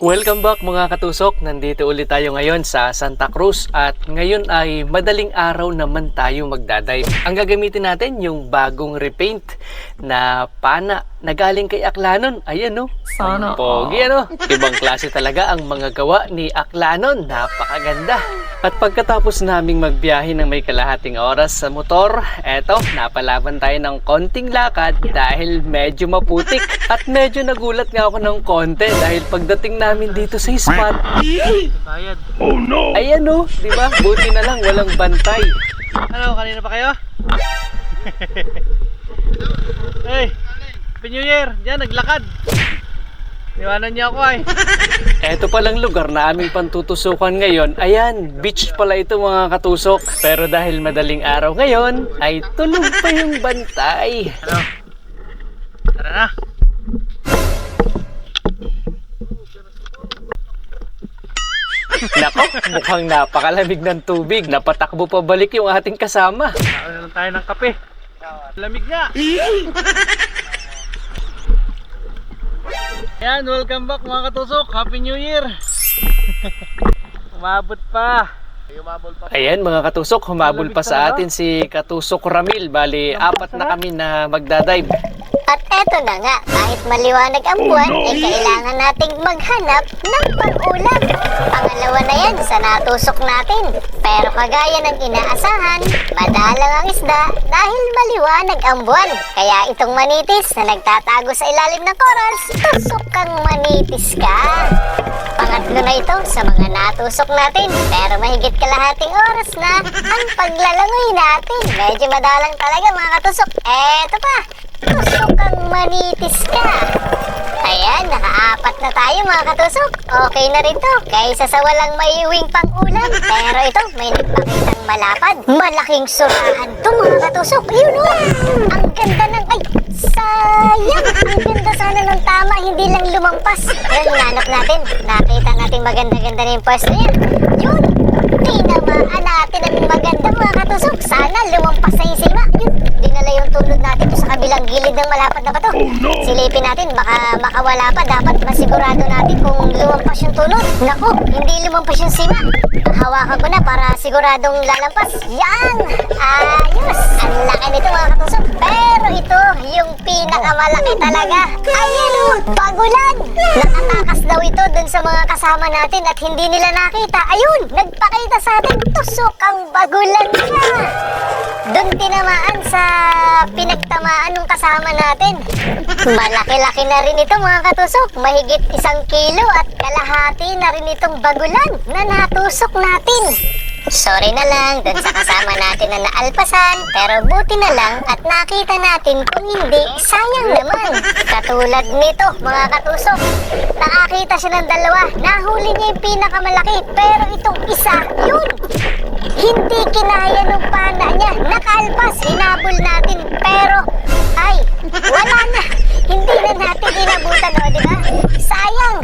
Welcome back mga katusok, nandito ulit tayo ngayon sa Santa Cruz at ngayon ay madaling araw naman tayo magdadive. Ang gagamitin natin yung bagong repaint na pana na galing kay Aklanon. Ayan no, Sana pogi ano. Ibang klase talaga ang mga gawa ni Aklanon, napakaganda. At pagkatapos naming magbiyahe ng may kalahating oras sa motor, eto, napalaban tayo ng konting lakad dahil medyo maputik. At medyo nagulat nga ako ng konti dahil pagdating namin dito sa spot, bayad. oh no! Ayan o, di ba? Buti na lang walang bantay. Ano, kanina pa kayo? Hey, Happy New Year! Diyan, naglakad. Iwanan niyo ako ay. Eto palang lugar na aming pantutusukan ngayon. Ayan, beach pala ito mga katusok. Pero dahil madaling araw ngayon, ay tulog pa yung bantay. Ano? Tara na. Nako, mukhang napakalamig ng tubig. Napatakbo pa balik yung ating kasama. Kain na lang tayo ng kape. Lamig nga. Ayan, welcome back mga katusok. Happy New Year. Umabot pa. Ayan mga katusok, humabol pa sa atin si Katusok Ramil. Bali, apat na kami na magdadive. At eto na nga, kahit maliwanag ang buwan, ay kailangan nating maghanap ng pang-ulam. Pangalawa na yan sa natusok natin. Pero kagaya ng inaasahan, madalang ang isda dahil maliwanag ang buwan. Kaya itong manitis na nagtatago sa ilalim ng corals, tusok kang manitis ka. Pangatlo na ito sa mga natusok natin. Pero mahigit kalahating oras na ang paglalangoy natin. Medyo madalang talaga mga katusok. Eto pa, tusok kang manitis ka. Ayan, nakaapat na tayo mga katusok. Okay na rin to, kaysa sa walang maiuwing pang-ulam. Pero ito, may nagpakitang malapad. Malaking surahan to mga katusok. Yun o, ang ganda ng... Ay, sayang! Ang ganda sana ng tama, hindi lang lumampas. Ayun, hinanap natin. Nakita natin maganda-ganda na yung pwesto niya. Yun, tinamaan natin ang maganda mga katusok. Sana lumampas na yung sima. Yun, dinala yung tulog natin to sa kabilang gilid ng malapad na bato. Silipin natin, baka makawala pa. Dapat masigurado natin kung lumampas yung tulog. Naku, hindi lumampas yung sima. Hawakan ko na para siguradong lalampas. Yan! Ayos! Ang laki nito mga katusok. Pero ito, yung pinakamalaki talaga. Ayan o, bagulan! Nakatakas daw ito dun sa mga kasama natin at hindi nila nakita. Ayun, nagpakita sa atin. Tusok ang bagulan niya. Dun tinamaan sa pinagtamaan ng kasama natin. Malaki-laki na rin ito mga katusok. Mahigit 1 kilo at kalahati na rin itong bagulan na natusok natin. Sorry na lang dun sa kasama natin na naalpasan, pero buti na lang at nakita natin. Kung hindi, sayang naman. Katulad nito mga katusok, nakakita siya ng dalawa. Nahuli niya yung pinakamalaki, pero itong isa, yun, hindi kinaya nung pana niya. Nakaalpas, hinabol natin, pero ay, wala na. Hindi na natin inabutan, o diba? Sayang.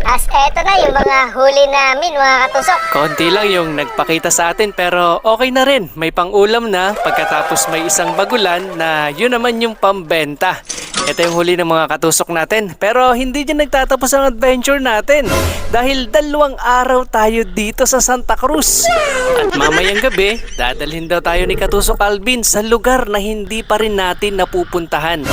As eto na yung mga huli namin mga katusok. Konti lang yung nagpakita sa atin pero okay na rin. May pang-ulam na pagkatapos may isang bagulan na yun naman yung pambenta. Ito yung huli ng mga katusok natin. Pero hindi dyan nagtatapos ang adventure natin. Dahil 2 araw tayo dito sa Santa Cruz. At mamayang gabi, dadalhin daw tayo ni Katusok Alvin sa lugar na hindi pa rin natin napupuntahan.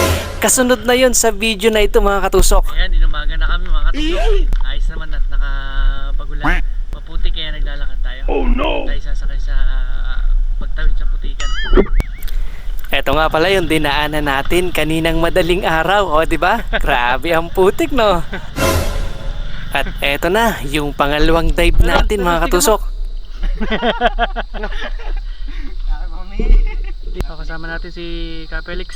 Kasunod na yon sa video na ito mga katusok. Ayan, inumaga na kami mga katusok. Ayos naman at nakabagulan. Maputi kaya naglalakad tayo. Oh no! Tayo sasakay sa pagtawid sa putikan. Eto nga pala yung dinaanan natin kaninang madaling araw. O diba? Grabe ang putik no? At eto na yung pangalawang dive natin mga katusok. Kasama natin si Ka Felix.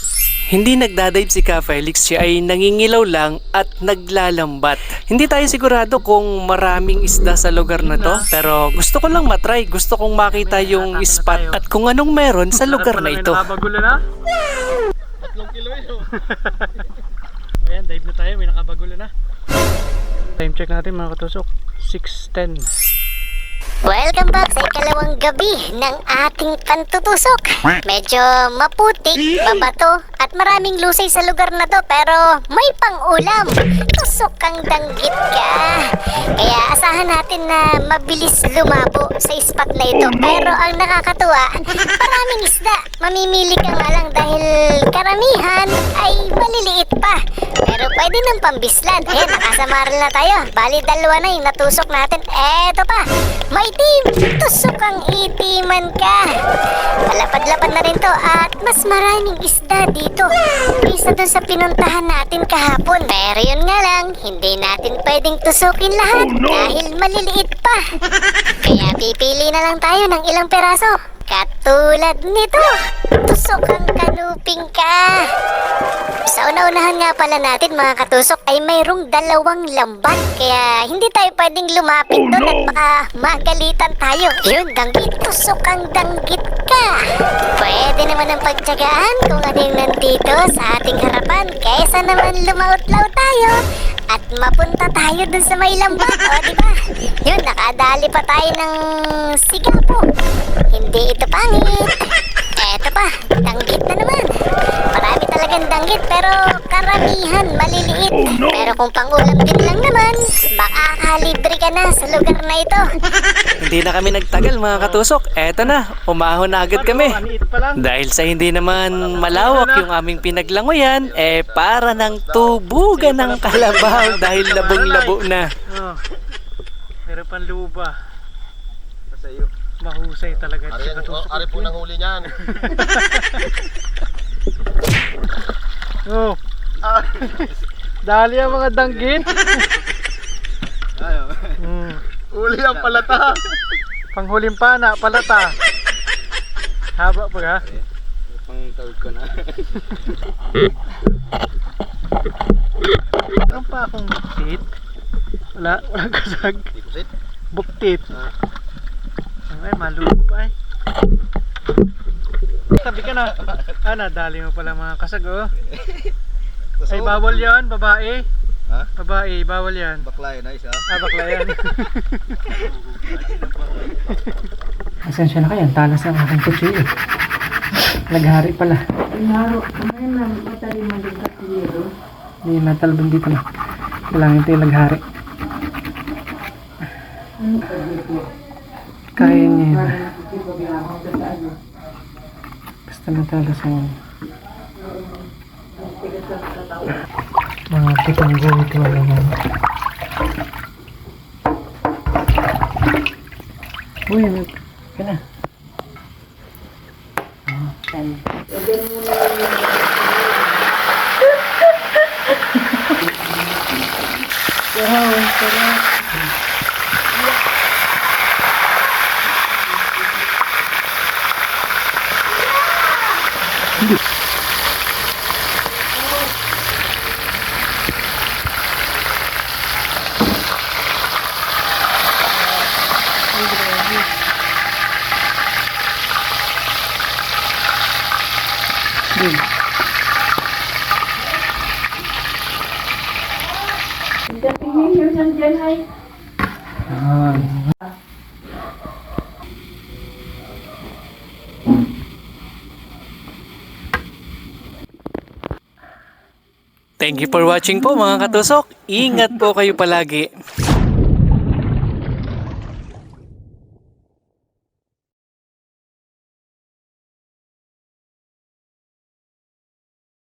Hindi nagdadive si Ka Felix, siya ay nangingilaw lang at naglalambat. Hindi tayo sigurado kung maraming isda sa lugar na to, pero gusto ko lang matry, gusto kong makita yung spot at kung anong meron sa lugar na ito. Nakabagulo na? 3 kilo yun. Ayan, dive na tayo, may nakabagulo na. Time check natin mga katusok, 6:10. Welcome back sa ikalawang gabi ng ating pantutusok. Medyo maputik, mabato, at maraming lusay sa lugar na to pero may pang-ulam. Tusok kang danggit ka. Kaya asahan natin na mabilis lumabo sa spot na ito. Pero ang nakakatuwa, maraming isda. Mamimili ka nga lang dahil karamihan ay maliliit pa. Pero pwede nang pambislan. Ayan, nakasamaral na tayo. Bali, dalawa na yung natusok natin. Eto pa, may team. Tusok ang itiman ka. Palapad-lapad na rin to at mas maraming isda dito. Isa dun sa pinuntahan natin kahapon. Pero yun nga lang, hindi natin pwedeng tusukin lahat dahil maliliit pa. Kaya pipili na lang tayo ng ilang peraso. Katulad nito, tusok ang kanuping ka. Sa una-unahan nga pala natin mga katusok ay mayroong dalawang lambat. Kaya hindi tayo pwedeng lumapit doon at baka magalitan tayo. Yun, danggit, tusok ang danggit ka. Pwede naman ang pagtyagaan kung ano yung nandito sa ating harapan. Kaysa naman lumaot-laot tayo at mapunta tayo dun sa may lambat. O, diba? Yun, nakadali pa tayo ng sigapo. Hindi ito pangit. Eto pa, danggit na naman. Marami talagang danggit pero karamihan maliliit. Pero kung pangulam din lang naman, baka kalibre ka na sa lugar na ito. Hindi na kami nagtagal mga katusok. Eto na, umahon na agad kami. Maliit pa lang. Dahil sa hindi naman malawak yung aming pinaglangoyan, para ng tubugan ng kalabaw dahil labong-labo na. Oh. Meron pang luba. Mahusay talaga Ari, sa katusok. ari po nang huli niyan. Oh. Dali ang mga danggit. Huli ang palata. Panghuling pana, palata. Haba pa ka? Pang tawid ko na. Meron pa akong buktit. Walang kasag. Ikusit. Buktit. Ay, malubo pa eh. Sabi ka na. Nadali mo pala mga kasag oh. Ay, bawal yan, babae. Ha? Babae, bawal yan. Bakla yun, nice ha? Bakla yan. Asensya na kayo, talas ang aking kutsilyo. Naghari pala. Hindi natalbang dito na. Kailangan ito yung naghari. Kaya niya yun. Basta natalas ang mga pitong guhit wala naman. Uy, ano ka na? Thank you for watching po mga katusok. Ingat po kayo palagi.